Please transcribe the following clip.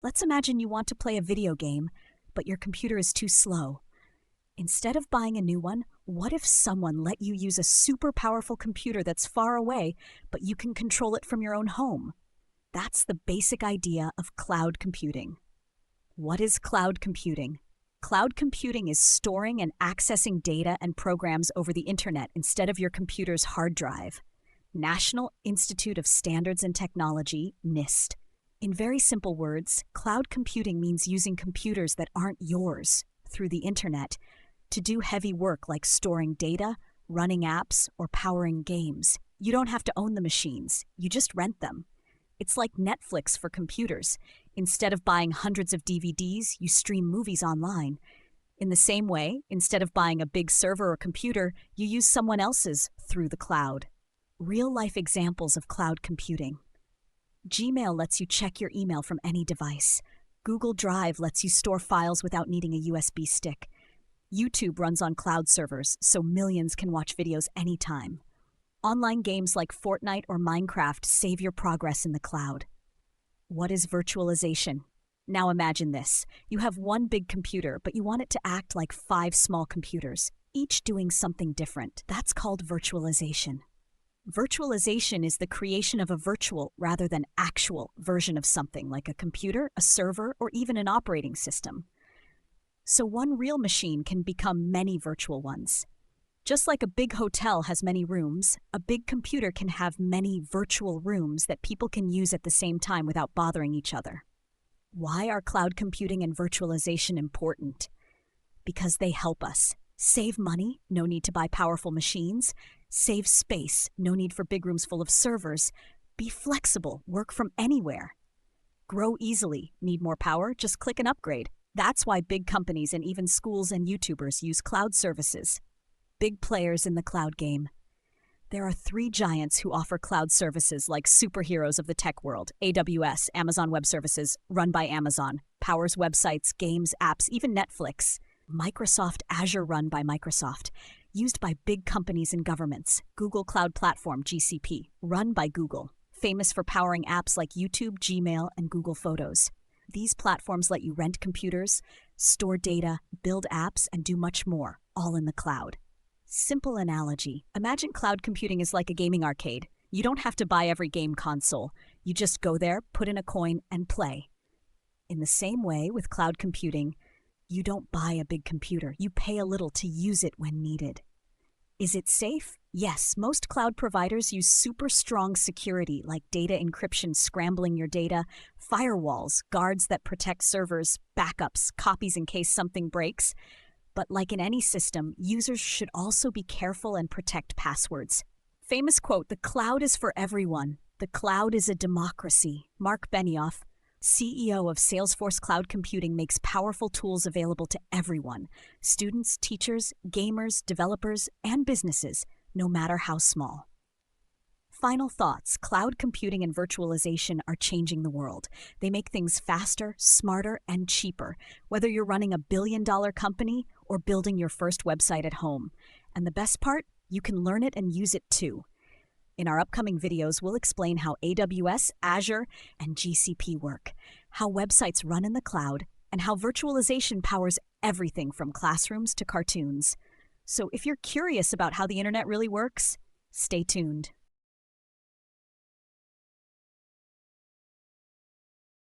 Let's imagine you want to play a video game, but your computer is too slow. Instead of buying a new one, what if someone let you use a super powerful computer that's far away, but you can control it from your own home? That's the basic idea of cloud computing. What is cloud computing? Cloud computing is storing and accessing data and programs over the internet instead of your computer's hard drive. National Institute of Standards and Technology, NIST. In very simple words, cloud computing means using computers that aren't yours through the internet to do heavy work like storing data, running apps, or powering games. You don't have to own the machines, you just rent them. It's like Netflix for computers. Instead of buying hundreds of DVDs, you stream movies online. In the same way, instead of buying a big server or computer, you use someone else's through the cloud. Real-life examples of cloud computing. Gmail lets you check your email from any device. Google Drive lets you store files without needing a USB stick. YouTube runs on cloud servers, so millions can watch videos anytime. Online games like Fortnite or Minecraft save your progress in the cloud. What is virtualization? Now imagine this. You have one big computer, but you want it to act like 5 small computers, each doing something different. That's called virtualization. Virtualization is the creation of a virtual rather than actual version of something like a computer, a server, or even an operating system. So one real machine can become many virtual ones. Just like a big hotel has many rooms, a big computer can have many virtual rooms that people can use at the same time without bothering each other. Why are cloud computing and virtualization important? Because they help us. Save money, no need to buy powerful machines. Save space, no need for big rooms full of servers. Be flexible, work from anywhere. Grow easily, need more power, just click and upgrade. That's why big companies and even schools and YouTubers use cloud services. Big players in the cloud game. There are 3 giants who offer cloud services like superheroes of the tech world. AWS, Amazon Web Services, run by Amazon, powers websites, games, apps, even Netflix. Microsoft Azure, run by Microsoft, used by big companies and governments. Google Cloud Platform, GCP, run by Google, famous for powering apps like YouTube, Gmail, and Google Photos. These platforms let you rent computers, store data, build apps, and do much more, all in the cloud. Simple analogy. Imagine cloud computing is like a gaming arcade. You don't have to buy every game console. You just go there, put in a coin, and play. In the same way, with cloud computing, you don't buy a big computer. You pay a little to use it when needed. Is it safe? Yes, most cloud providers use super strong security like data encryption scrambling your data, firewalls, guards that protect servers, backups, copies in case something breaks. But like in any system, users should also be careful and protect passwords. Famous quote, "The cloud is for everyone. The cloud is a democracy." Mark Benioff, CEO of Salesforce Cloud Computing, makes powerful tools available to everyone, students, teachers, gamers, developers, and businesses, no matter how small. Final thoughts. Cloud computing and virtualization are changing the world. They make things faster, smarter, and cheaper, whether you're running a billion-dollar company or building your first website at home. And the best part? You can learn it and use it too. In our upcoming videos, we'll explain how AWS, Azure, and GCP work, how websites run in the cloud, and how virtualization powers everything from classrooms to cartoons. So if you're curious about how the internet really works, stay tuned.